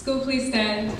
School, please stand.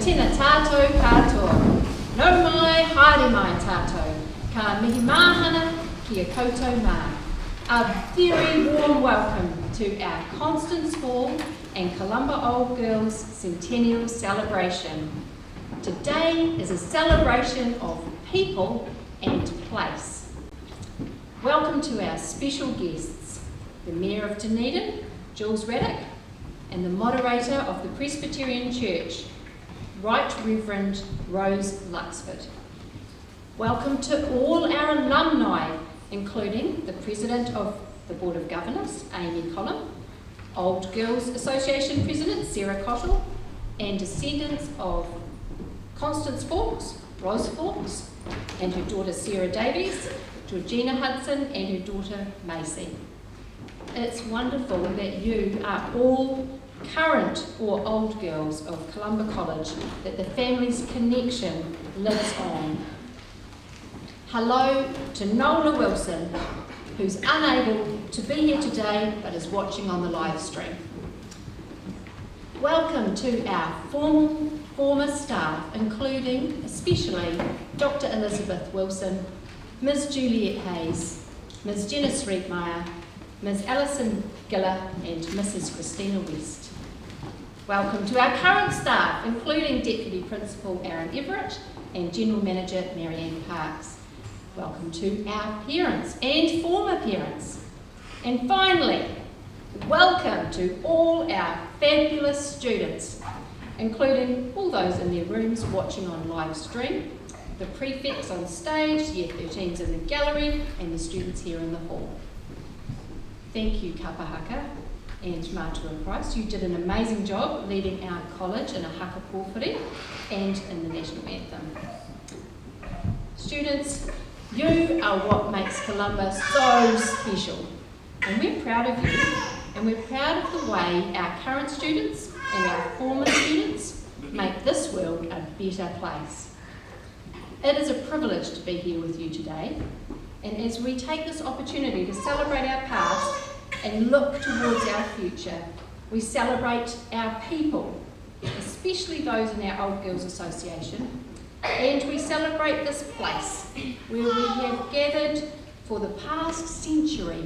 Tēnā tātou katoa. Nau mai, haere mai tātou. Ka mihi māhana ki a koutou mā. A very warm welcome to our Constance Hall and Columba Old Girls Centennial celebration. Today is a celebration of people and place. Welcome to our special guests, the Mayor of Dunedin, Jules Raddick, and the moderator of the Presbyterian Church, Right Reverend Rose Luxford. Welcome to all our alumni, including the President of the Board of Governors, Amy Columba, Old Girls Association President, Sarah Cottle, and descendants of Constance Fawkes, Rose Fawkes, and her daughter Sarah Davies, Georgina Hudson, and her daughter Macy. It's wonderful that you are all current or old girls of Columba College, that the family's connection lives on. Hello to Nola Wilson, who's unable to be here today but is watching on the live stream. Welcome to our former staff, including especially Dr. Elizabeth Wilson, Ms. Juliet Hayes, Ms. Jenna Sreedmeyer, Ms. Alison Giller and Mrs. Christina West. Welcome to our current staff, including Deputy Principal Aaron Everett and General Manager Marianne Parks. Welcome to our parents and former parents. And finally, welcome to all our fabulous students, including all those in their rooms watching on live stream, the prefects on stage, Year 13s in the gallery, and the students here in the hall. Thank you, Kapahaka and Mātua Price. You did an amazing job leading our college in a haka pōwhiri and in the national anthem. Students, you are what makes Columba so special, and we're proud of you, and we're proud of the way our current students and our former students make this world a better place. It is a privilege to be here with you today, and as we take this opportunity to celebrate our past and look towards our future, we celebrate our people, especially those in our Old Girls Association, and we celebrate this place where we have gathered for the past century.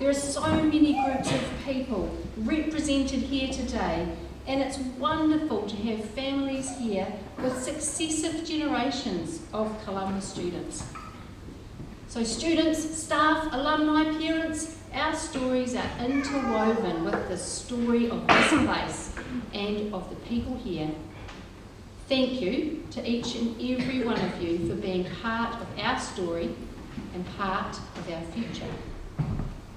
There are so many groups of people represented here today, and it's wonderful to have families here with successive generations of Columba students. So students, staff, alumni, parents, our stories are interwoven with the story of this place and of the people here. Thank you to each and every one of you for being part of our story and part of our future.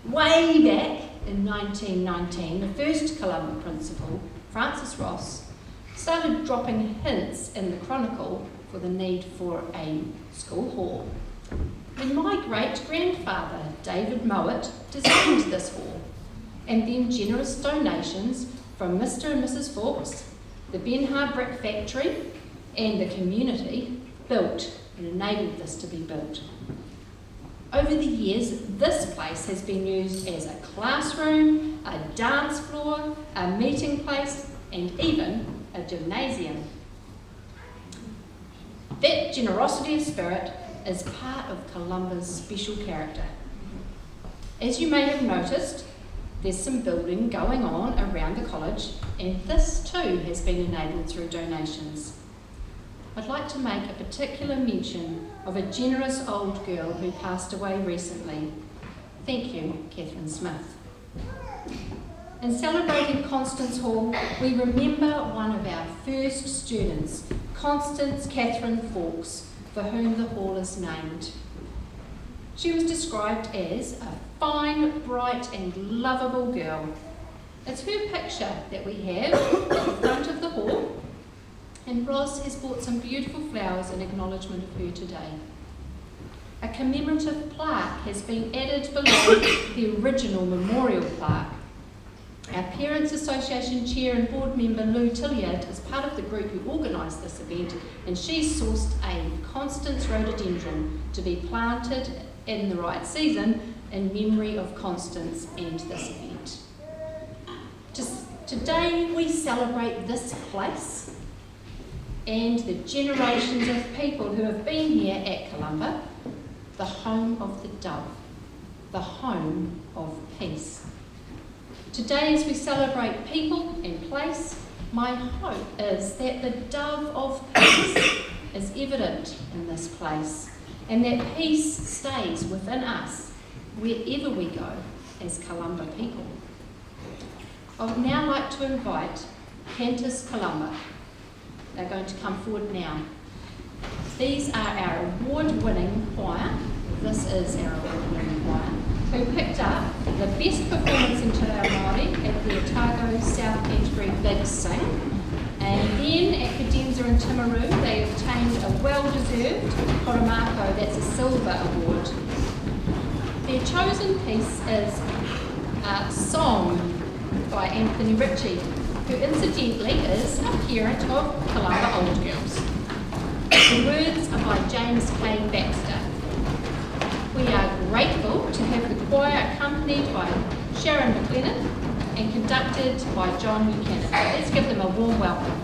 Way back in 1919, the first Columba principal, Francis Ross, started dropping hints in the Chronicle for the need for a school hall. Then my great-grandfather, David Mowat, designed this hall, and then generous donations from Mr. and Mrs. Fawkes, the Benhar Brick Factory, and the community built and enabled this to be built. Over the years, this place has been used as a classroom, a dance floor, a meeting place, and even a gymnasium. That generosity of spirit is part of Columba's special character. As you may have noticed, there's some building going on around the college, and this too has been enabled through donations. I'd like to make a particular mention of a generous old girl who passed away recently. Thank you, Catherine Smith. In celebrating Constance Hall, we remember one of our first students, Constance Catherine Fawkes, for whom the hall is named. She was described as a fine, bright and lovable girl. It's her picture that we have at the front of the hall, and Ross has bought some beautiful flowers in acknowledgement of her today. A commemorative plaque has been added below the original memorial plaque. Our Parents Association Chair and Board Member Lou Tilliard is part of the group who organised this event, and she's sourced a Constance rhododendron to be planted in the right season in memory of Constance and this event. Today we celebrate this place and the generations of people who have been here at Columba, the home of the dove, the home of peace. Today, as we celebrate people and place, my hope is that the dove of peace is evident in this place, and that peace stays within us wherever we go as Columba people. I would now like to invite Cantus Columba. They're going to come forward now. These are our award-winning choir. This is our award-winning choir, who picked up the best performance in Te Reo Māori at the Otago South Canterbury Big Sing. And then at Cadenza in Timaru, they obtained a well-deserved Koromako, that's a silver award. Their chosen piece is a song by Anthony Ritchie, who incidentally is a parent of Columba Old Girls. The words are by James K. Baxter. We are grateful to have the choir accompanied by Sharon McLennan and conducted by John Buchanan. Let's give them a warm welcome.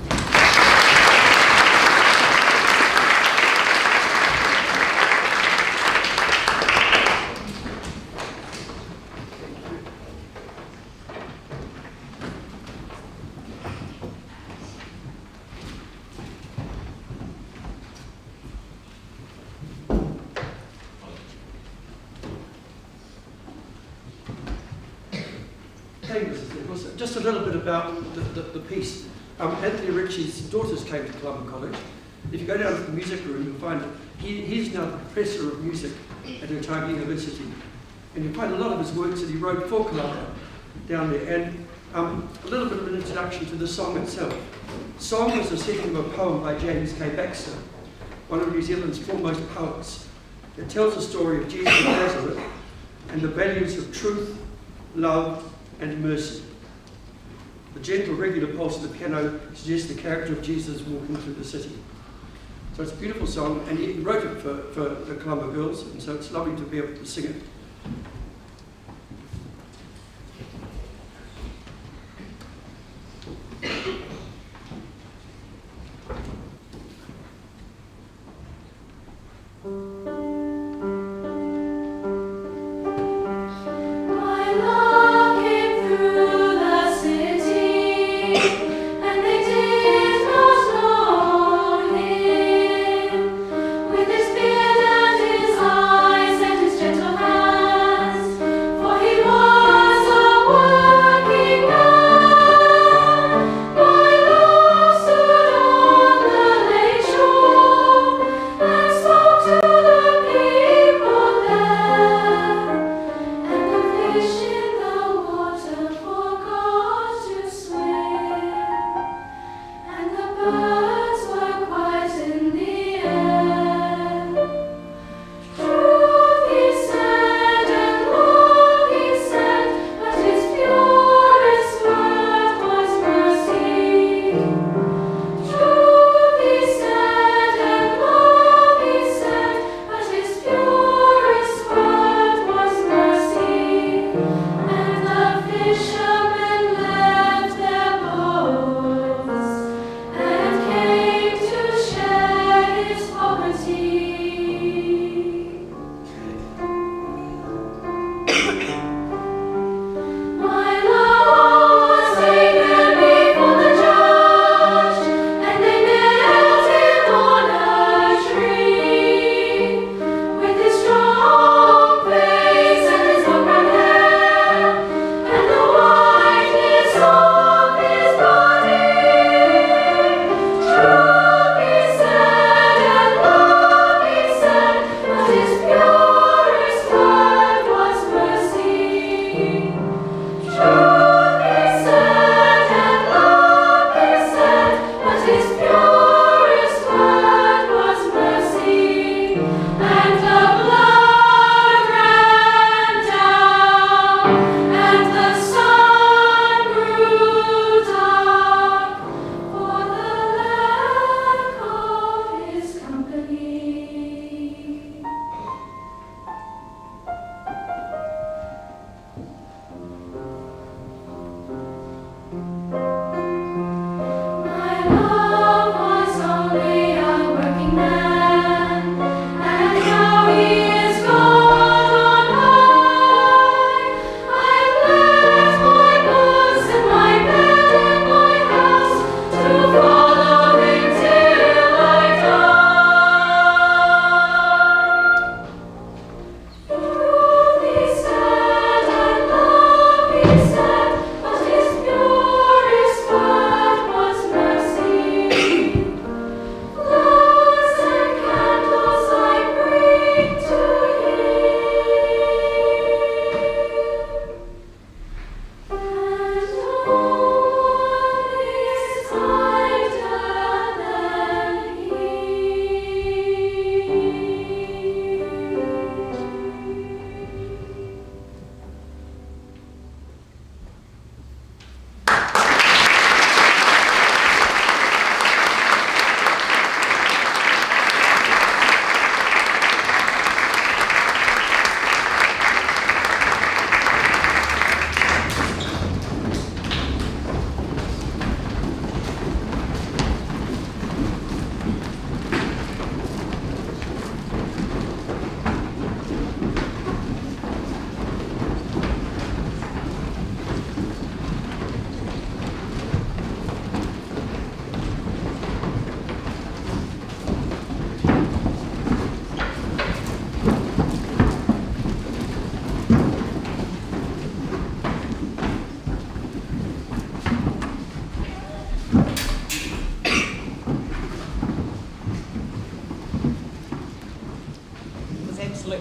just a little bit about the piece. Anthony Ritchie's daughters came to Columba College. If you go down to the music room, you'll find he's now the professor of music at Otago University. And you'll find a lot of his works that he wrote for Columba down there. And a little bit of an introduction to the song itself. Song was a setting of a poem by James K. Baxter, one of New Zealand's foremost poets. It tells the story of Jesus of Nazareth and the values of truth, love, and mercy. The gentle, regular pulse of the piano suggests the character of Jesus walking through the city. So it's a beautiful song, and he wrote it for the Columba girls, and so it's lovely to be able to sing it. With his beard and his eyes and his gentle hands,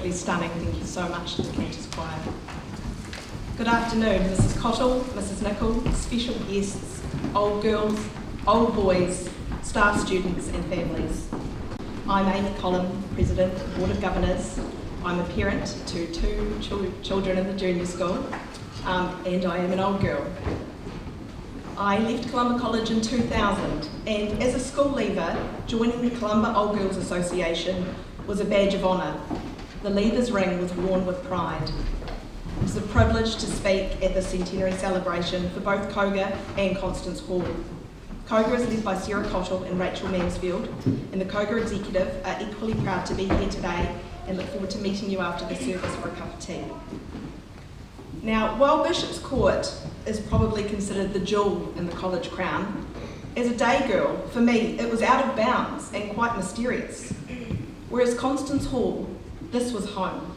absolutely stunning. Thank you so much to the Cantus Choir. Good afternoon, Mrs. Cottle, Mrs. Nicol, special guests, old girls, old boys, staff, students and families. I'm Amy Columba, President of the Board of Governors. I'm a parent to two children in the junior school, and I am an old girl. I left Columba College in 2000, and as a school leaver, joining the Columba Old Girls Association was a badge of honour. The leaver's ring was worn with pride. It was a privilege to speak at the centenary celebration for both Koga and Constance Hall. Koga is led by Sarah Cottle and Rachel Mansfield, and the Koga executive are equally proud to be here today and look forward to meeting you after the service for a cup of tea. Now, while Bishop's Court is probably considered the jewel in the college crown, as a day girl, for me, it was out of bounds and quite mysterious. Whereas Constance Hall, this was home.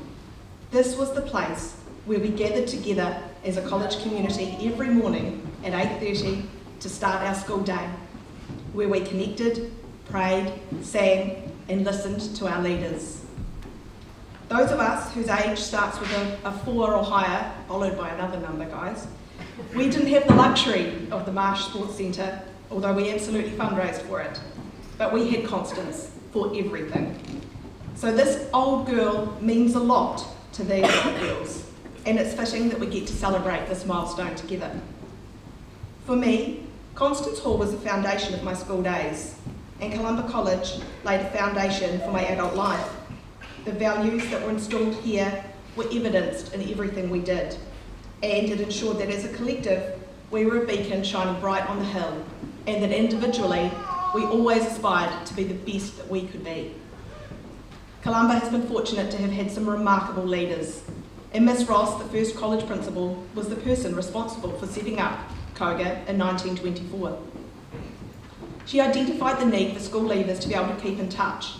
This was the place where we gathered together as a college community every morning at 8:30 to start our school day, where we connected, prayed, sang, and listened to our leaders. Those of us whose age starts with a 4 or higher, followed by another number, guys, we didn't have the luxury of the Marsh Sports Centre, although we absolutely fundraised for it. But we had Constance for everything. So this old girl means a lot to these old girls, and it's fitting that we get to celebrate this milestone together. For me, Constance Hall was the foundation of my school days, and Columba College laid a foundation for my adult life. The values that were installed here were evidenced in everything we did, and it ensured that as a collective, we were a beacon shining bright on the hill, and that individually, we always aspired to be the best that we could be. Columba has been fortunate to have had some remarkable leaders, and Miss Ross, the first college principal, was the person responsible for setting up Koga in 1924. She identified the need for school leavers to be able to keep in touch,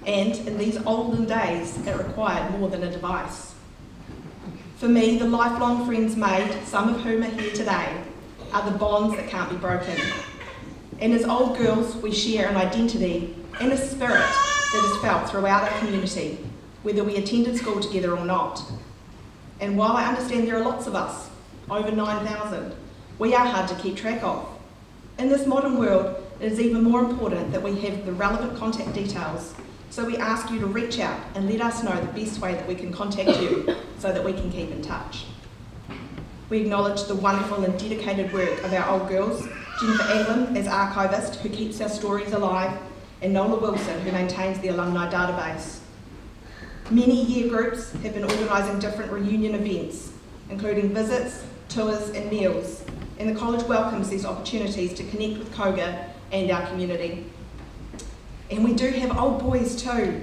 and in these olden days, it required more than a device. For me, the lifelong friends made, some of whom are here today, are the bonds that can't be broken. And as old girls, we share an identity and a spirit that is felt throughout our community, whether we attended school together or not. And while I understand there are lots of us, over 9,000, we are hard to keep track of. In this modern world, it is even more important that we have the relevant contact details, so we ask you to reach out and let us know the best way that we can contact you so that we can keep in touch. We acknowledge the wonderful and dedicated work of our old girls, Jennifer Anglin as archivist who keeps our stories alive, and Nola Wilson who maintains the alumni database. Many year groups have been organising different reunion events, including visits, tours and meals, and the college welcomes these opportunities to connect with Koga and our community. And we do have old boys too.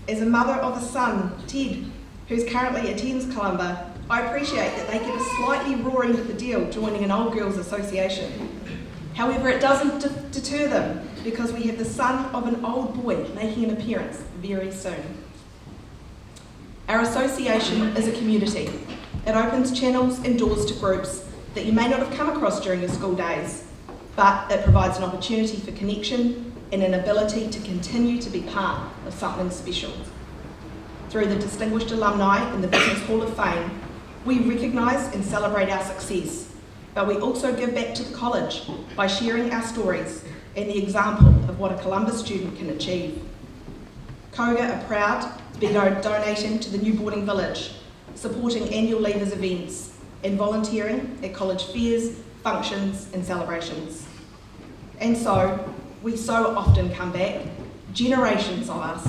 As a mother of a son, Ted, who's currently attends Columba, I appreciate that they get a slightly raw end of the deal joining an old girls association. However, it doesn't deter them because we have the son of an old boy making an appearance very soon. Our association is a community. It opens channels and doors to groups that you may not have come across during your school days, but it provides an opportunity for connection and an ability to continue to be part of something special. Through the Distinguished Alumni in the Business Hall of Fame, we recognise and celebrate our success, but we also give back to the college by sharing our stories and the example of what a Columba student can achieve. Koga are proud to be donating to the New Boarding Village, supporting annual leavers events and volunteering at college fairs, functions and celebrations. And so, we so often come back, generations of us,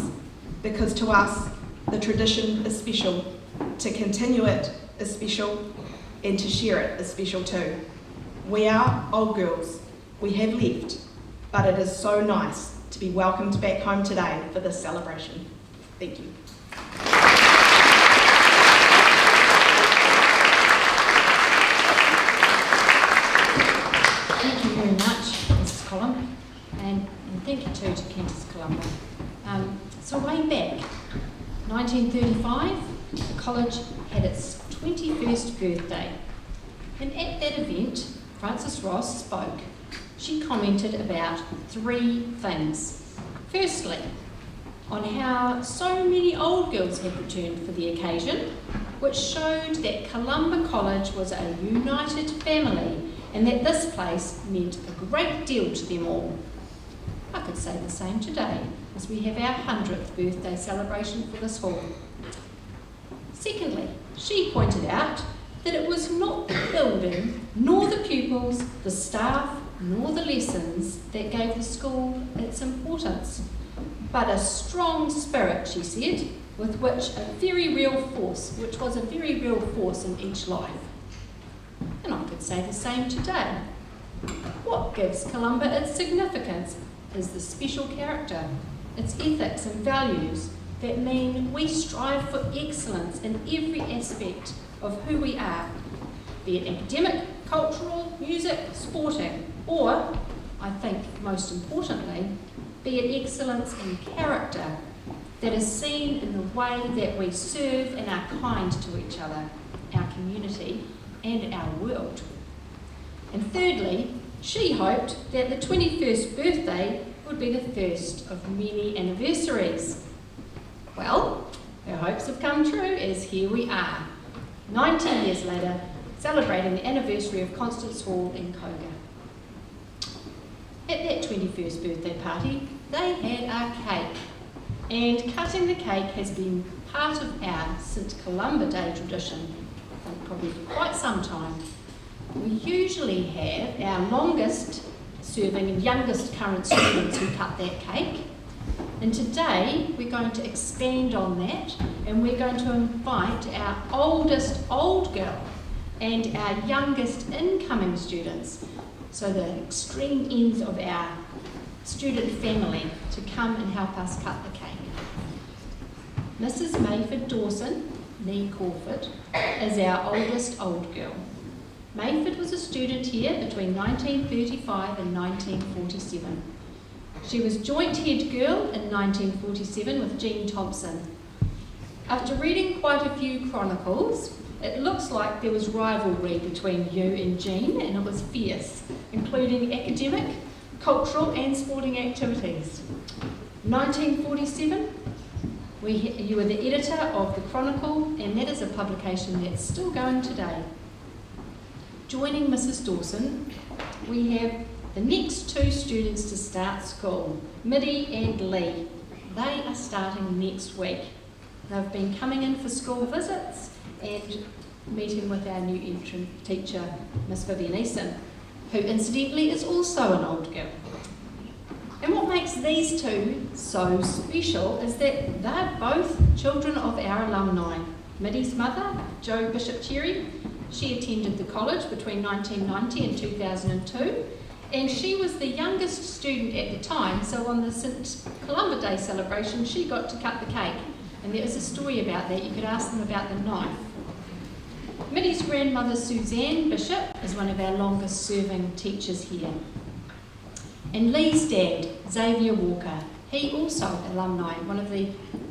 because to us, the tradition is special, to continue it is special, and to share it is special too. We are old girls, we have left, but it is so nice to be welcomed back home today for this celebration. Thank you. Thank you very much, Mrs. Columba, and thank you too to Cantus Columba. So way back, 1935, the college had its 21st birthday, and at that event, Frances Ross spoke. She commented about 3 things. Firstly, on how so many old girls had returned for the occasion, which showed that Columba College was a united family and that this place meant a great deal to them all. I could say the same today, as we have our 100th birthday celebration for this hall. Secondly, she pointed out that it was not the building, nor the pupils, the staff, nor the lessons that gave the school its importance, but a strong spirit, she said, which was a very real force in each life. And I could say the same today. What gives Columba its significance is the special character, its ethics and values that mean we strive for excellence in every aspect of who we are, be it academic, cultural, music, sporting, or, I think most importantly, be it excellence in character that is seen in the way that we serve and are kind to each other, our community, and our world. And thirdly, she hoped that the 21st birthday would be the first of many anniversaries. Well, her hopes have come true, as here we are, 90 years later, celebrating the anniversary of Constance Hall in Koga. At that 21st birthday party, they had a cake, and cutting the cake has been part of our St Columba Day tradition, I think probably for quite some time. We usually have our longest serving and youngest current students who cut that cake, and today we're going to expand on that, and we're going to invite our oldest old girl and our youngest incoming students, so the extreme ends of our student family, to come and help us cut the cake. Mrs Mayford Dawson, nee Crawford, is our oldest old girl. Mayford was a student here between 1935 and 1947. She was joint head girl in 1947 with Jean Thompson. After reading quite a few chronicles, it looks like there was rivalry between you and Jean, and it was fierce, including academic, cultural and sporting activities. 1947, you were the editor of the Chronicle, and that is a publication that's still going today. Joining Mrs Dawson, we have the next two students to start school, Mitty and Lee. They are starting next week. They've been coming in for school visits and meeting with our new entrant teacher, Miss Vivian Eason, who incidentally is also an old girl. And what makes these two so special is that they're both children of our alumni. Mitty's mother, Jo Bishop Cherry, she attended the college between 1990 and 2002, and she was the youngest student at the time, so on the St Columba Day celebration she got to cut the cake, and there is a story about that. You could ask them about the knife. Mitty's grandmother Suzanne Bishop is one of our longest serving teachers here. And Lee's dad, Xavier Walker, he also alumni, one of the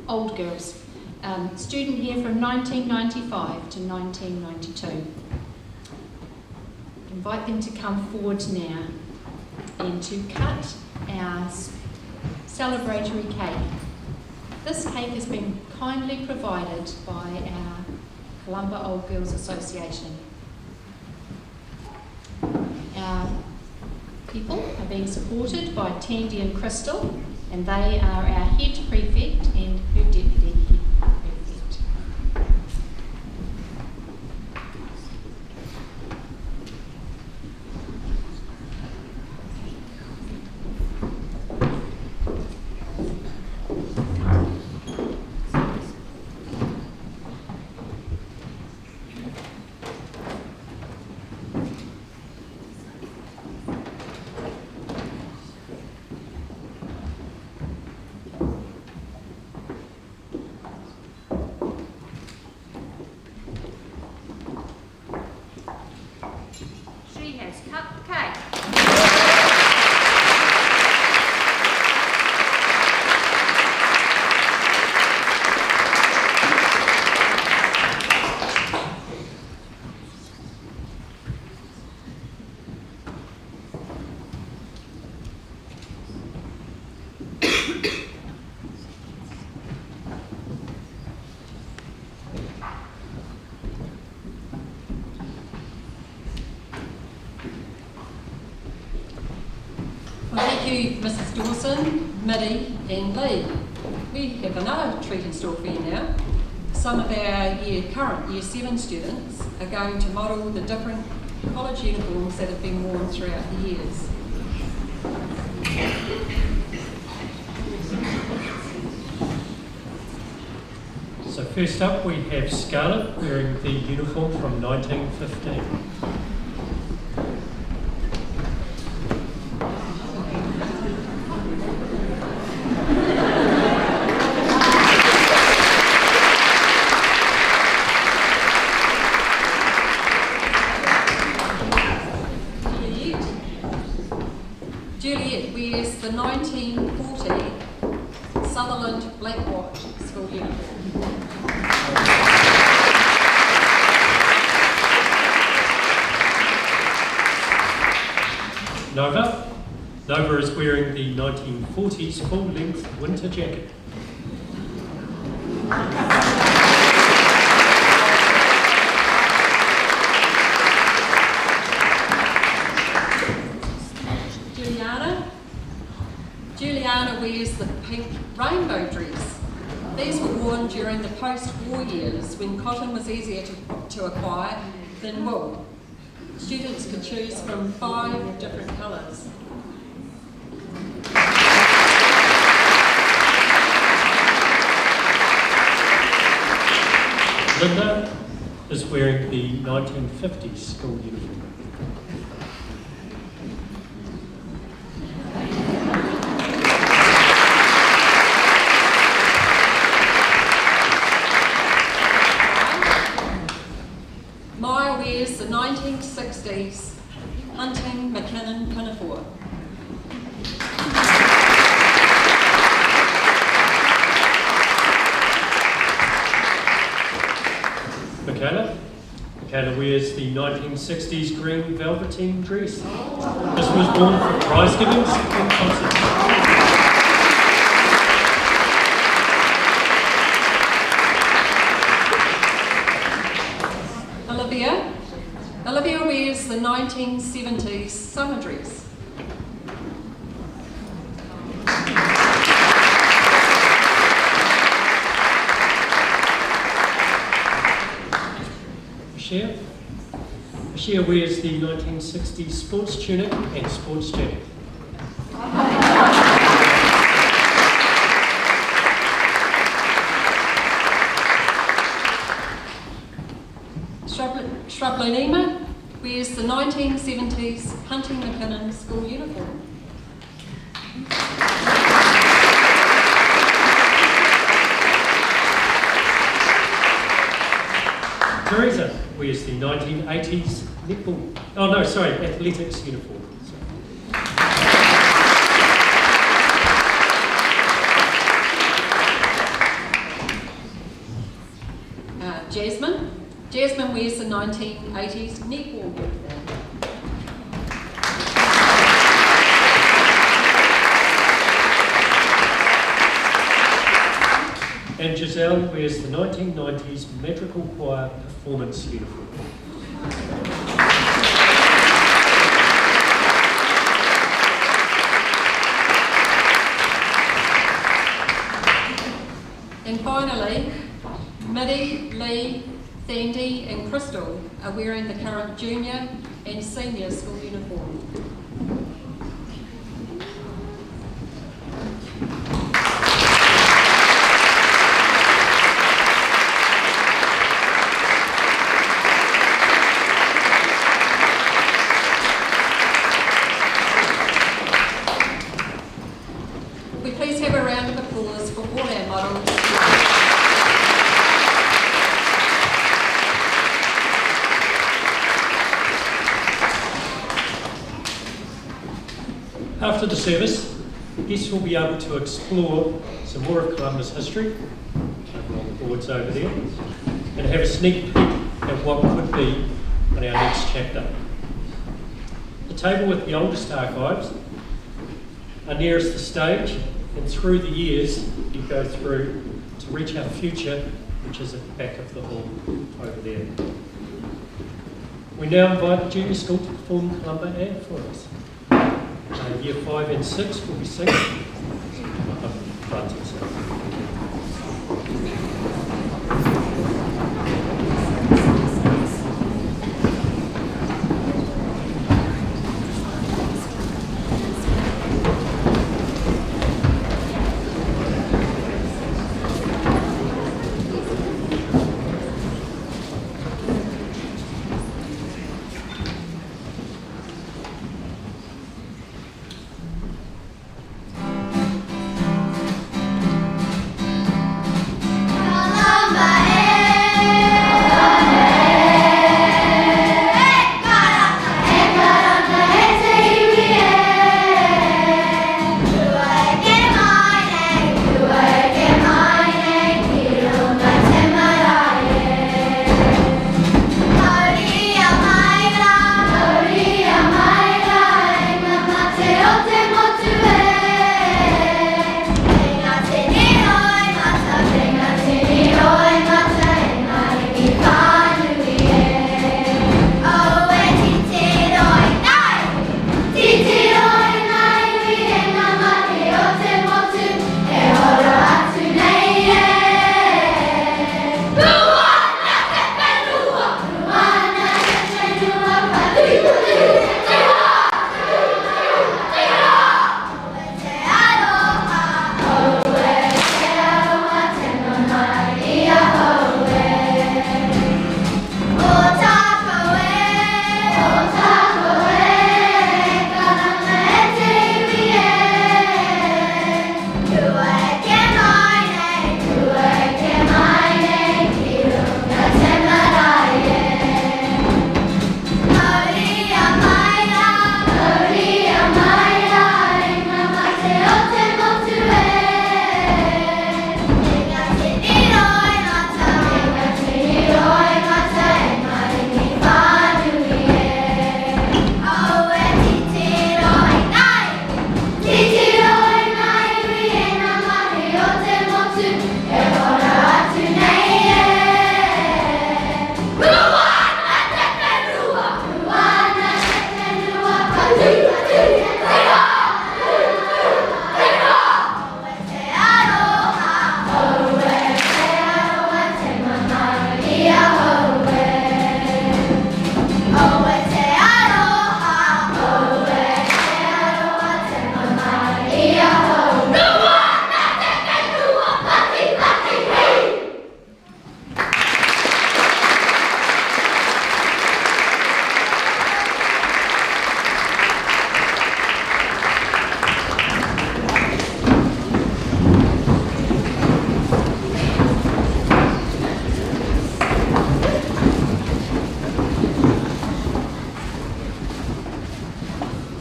old girls, student here from 1995 to 1992. Invite them to come forward now and to cut our celebratory cake. This cake has been kindly provided by our Columba Old Girls Association. Our people are being supported by Tandy and Crystal, and they are our head prefect and her deputy head prefect. you, Mrs. Dawson, Mitty and Lee. We have another treat in store for you now. Some of our current Year 7 students are going to model the different college uniforms that have been worn throughout the years. So first up we have Scarlett wearing the uniform from 1915. Juliet wears the 1940 Sutherland Black Watch school uniform. Nova is wearing the 1940s full-length winter jacket. Juliana wears the pink rainbow dress. These were worn during the post-war years when cotton was easier to acquire than wool. Students could choose from 5 different colours. Linda is wearing the 1950s school uniform. Maya wears the 1960s Hunting McKinnon pinafore. Michaela wears the 1960s green velveteen dress. This was worn for prize givings and concerts. Olivia wears the 1970s summer dress. Ashia wears the 1960s sports tunic and sports jacket. Shrublanima wears the 1970s Hunting McKinnon school uniform. Teresa wears the 1980s athletics uniform. Jasmine wears the 1980s netball uniform. And Giselle wears the 1990s Madrigal Choir performance uniform. And finally, Mitty, Lee, Sandy and Crystal are wearing the current junior and senior school uniform. Would we please have a round of applause for all our models. After the service, guests will be able to explore some more of Columba's history, over on the boards over there, and have a sneak peek at what could be on our next chapter. The table with the oldest archives are nearest the stage, and through the years you go through to reach our future, which is at the back of the hall over there. We now invite the junior school to perform Columba ad for us. year 5 and 6 will be singing. So come up front and sing.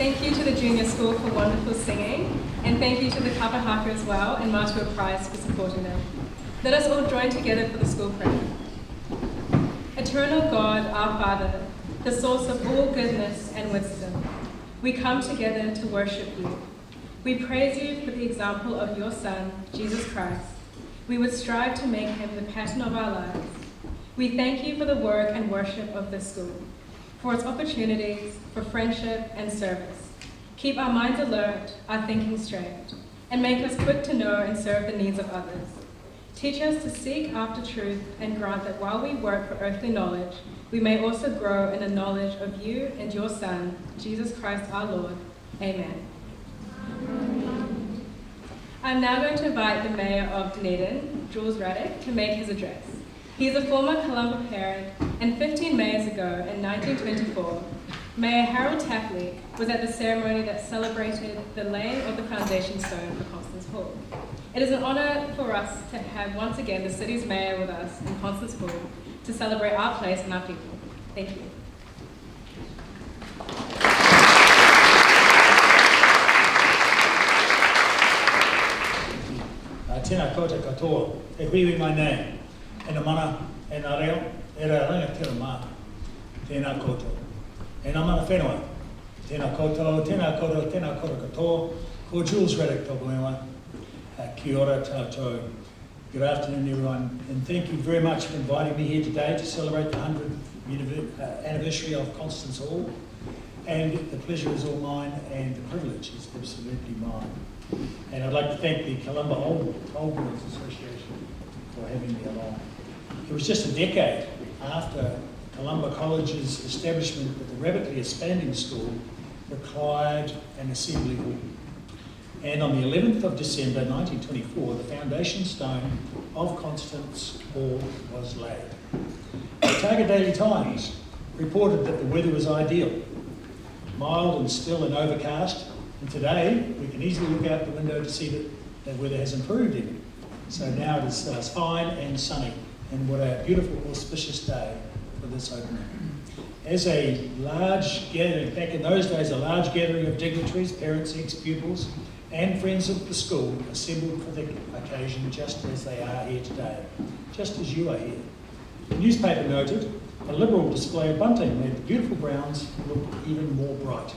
Thank you to the Junior School for wonderful singing, and thank you to the Kapahaka as well and Matua Prize for supporting them. Let us all join together for the school prayer. Eternal God, our Father, the source of all goodness and wisdom, we come together to worship you. We praise you for the example of your Son, Jesus Christ. We would strive to make him the pattern of our lives. We thank you for the work and worship of this school, for its opportunities, for friendship and service. Keep our minds alert, our thinking straight, and make us quick to know and serve the needs of others. Teach us to seek after truth and grant that while we work for earthly knowledge, we may also grow in the knowledge of you and your Son, Jesus Christ our Lord. Amen. I'm now going to invite the Mayor of Dunedin, Jules Raddick, to make his address. He is a former Columba parent, and 15 mayors ago, in 1924, Mayor Harold Tapley was at the ceremony that celebrated the laying of the foundation stone for Constance Hall. It is an honour for us to have once again the city's mayor with us in Constance Hall to celebrate our place and our people. Thank you. Tēnā koutou katoa, e hui mai nei, e na mana, e na reo, e ra ranga tira mā, tēnā koutou. E na mana whenua, tēnā koutou katoa, ko Jules Raddick tōku ingoa, kia ora tātou. Good afternoon everyone, and thank you very much for inviting me here today to celebrate the 100th anniversary of Constance Hall. And the pleasure is all mine, and the privilege is absolutely mine. And I'd like to thank the Columba Old Girls Association for having me along. It was just a decade after Columba College's establishment that the rapidly expanding school required an assembly hall. And on the 11th of December 1924, the foundation stone of Constance Hall was laid. The Target Daily Times reported that the weather was ideal, mild and still and overcast, and today we can easily look out the window to see that the weather has improved even. So now it is fine and sunny, and what a beautiful auspicious day for this opening. As a large gathering, back in those days, a large gathering of dignitaries, parents, ex-pupils, and friends of the school assembled for the occasion just as they are here today, just as you are here. The newspaper noted, a liberal display of bunting made the beautiful grounds look even more bright.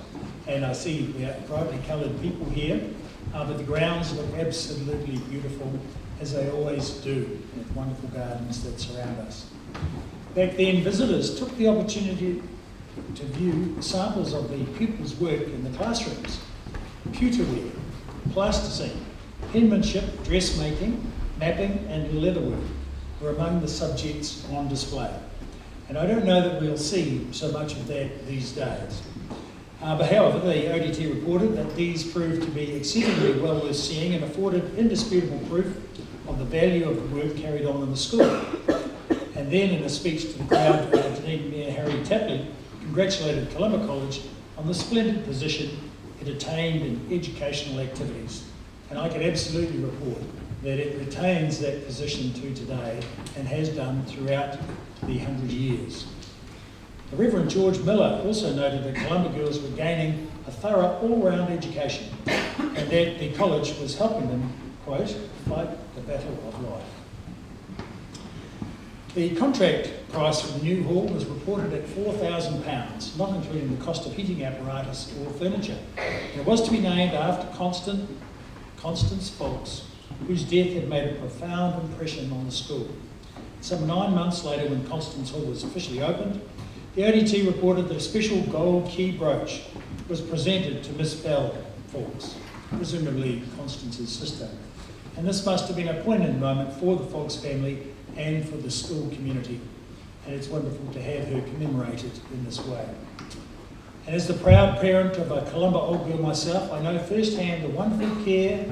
And I see we have brightly coloured people here, but the grounds look absolutely beautiful, as they always do, with wonderful gardens that surround us. Back then, visitors took the opportunity to view samples of the pupils' work in the classrooms. Pewterware, plasticine, penmanship, dressmaking, mapping and leatherwork were among the subjects on display. And I don't know that we'll see so much of that these days. But however, the ODT reported that these proved to be exceedingly well worth seeing and afforded indisputable proof of the value of the work carried on in the school. And then in a speech to the crowd, Dunedin Mayor Harry Tapley congratulated Columba College on the splendid position it attained in educational activities. And I can absolutely report that it retains that position to today and has done throughout the 100 years. The Reverend George Miller also noted that Columba girls were gaining a thorough all-round education and that the college was helping them, quote, fight the battle of life. The contract price for the new hall was reported at £4,000, not including the cost of heating apparatus or furniture. And it was to be named after Constance Folks, whose death had made a profound impression on the school. Some 9 months later, when Constance Hall was officially opened, the ODT reported that a special gold key brooch was presented to Miss Bell Folks, presumably Constance's sister. And this must have been a poignant moment for the Folks family and for the school community. And it's wonderful to have her commemorated in this way. And as the proud parent of a Columba old girl myself, I know firsthand the wonderful care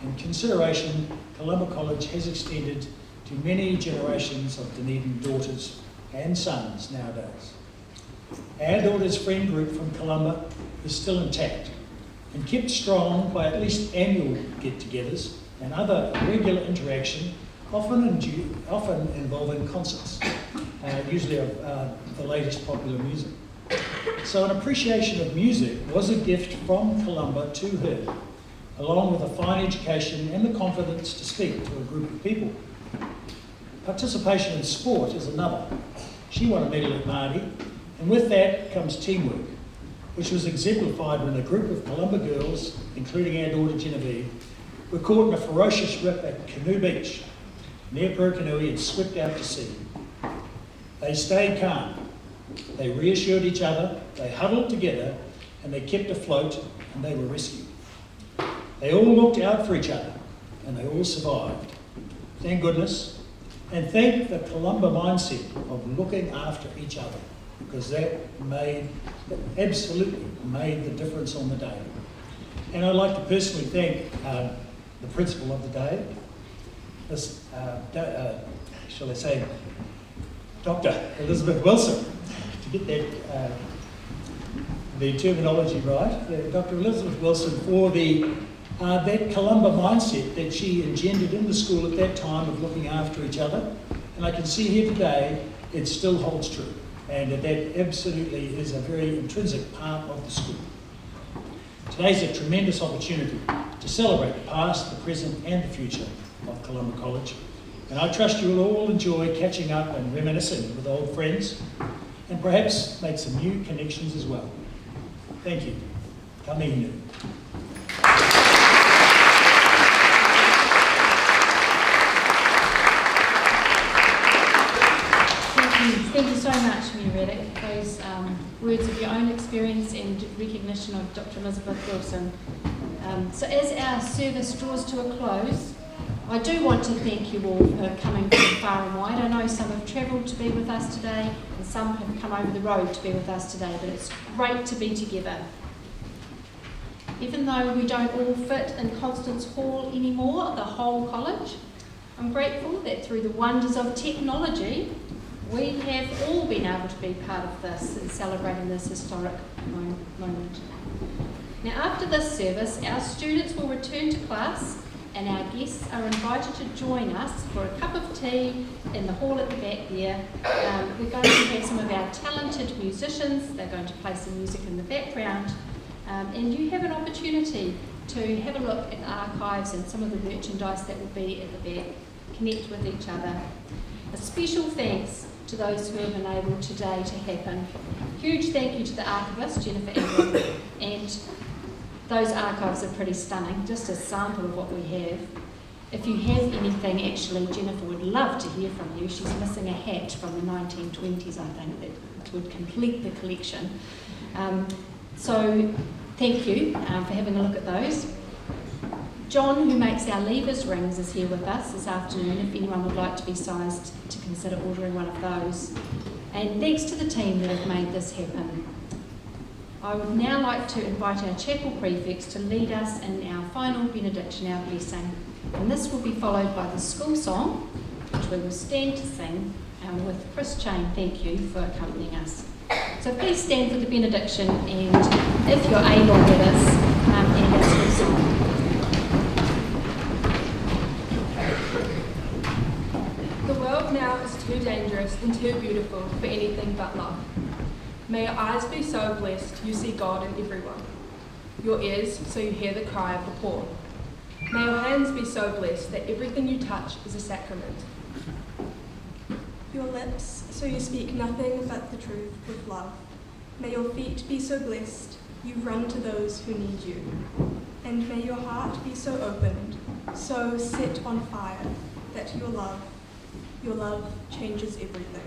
and consideration Columba College has extended to many generations of Dunedin daughters and sons nowadays. Our daughter's friend group from Columba is still intact and kept strong by at least annual get-togethers and other regular interaction, often involving concerts, usually of the latest popular music. So an appreciation of music was a gift from Columba to her, along with a fine education and the confidence to speak to a group of people. Participation in sport is another. She won a medal at Māori, and with that comes teamwork, which was exemplified when a group of Columba girls, including our daughter Genevieve, were caught in a ferocious rip at Canoe Beach, near Purukanui, and swept out to sea. They stayed calm, they reassured each other, they huddled together, and they kept afloat, and they were rescued. They all looked out for each other, and they all survived. Thank goodness, and thank the Columba mindset of looking after each other, because that absolutely made the difference on the day. And I'd like to personally thank the principal of the day, this, shall I say, Dr. Elizabeth Wilson, to get that the terminology right, Dr. Elizabeth Wilson, for that Columba mindset that she engendered in the school at that time of looking after each other. And I can see here today it still holds true, and that absolutely is a very intrinsic part of the school. Today's a tremendous opportunity to celebrate the past, the present and the future of Columba College. And I trust you will all enjoy catching up and reminiscing with old friends and perhaps make some new connections as well. Thank you. Come in. Thank you so much, Mia Reddick, for those words of your own experience and recognition of Dr. Elizabeth Wilson. So as our service draws to a close, I do want to thank you all for coming from far and wide. I know some have travelled to be with us today and some have come over the road to be with us today, but it's great to be together. Even though we don't all fit in Constance Hall anymore, the whole college, I'm grateful that through the wonders of technology, we have all been able to be part of this and celebrating this historic moment. Now, after this service, our students will return to class and our guests are invited to join us for a cup of tea in the hall at the back there. We're going to have some of our talented musicians. They're going to play some music in the background. And you have an opportunity to have a look at the archives and some of the merchandise that will be at the back. Connect with each other. A special thanks to those who have enabled today to happen. Huge thank you to the archivist, Jennifer Ingram, and those archives are pretty stunning, just a sample of what we have. If you have anything, actually, Jennifer would love to hear from you. She's missing a hat from the 1920s, I think, that would complete the collection. So thank you for having a look at those. John, who makes our levers rings, is here with us this afternoon if anyone would like to be sized to consider ordering one of those. And thanks to the team that have made this happen. I would now like to invite our chapel prefects to lead us in our final benediction, our blessing. And this will be followed by the school song, which we will stand to sing with Chris Chain. Thank you for accompanying us. So please stand for the benediction, and if you're able, let us end our school song. The world now is too dangerous and too beautiful for anything but love. May your eyes be so blessed you see God in everyone. Your ears so you hear the cry of the poor. May your hands be so blessed that everything you touch is a sacrament. Your lips so you speak nothing but the truth with love. May your feet be so blessed you run to those who need you. And may your heart be so opened, so set on fire, that your love changes everything.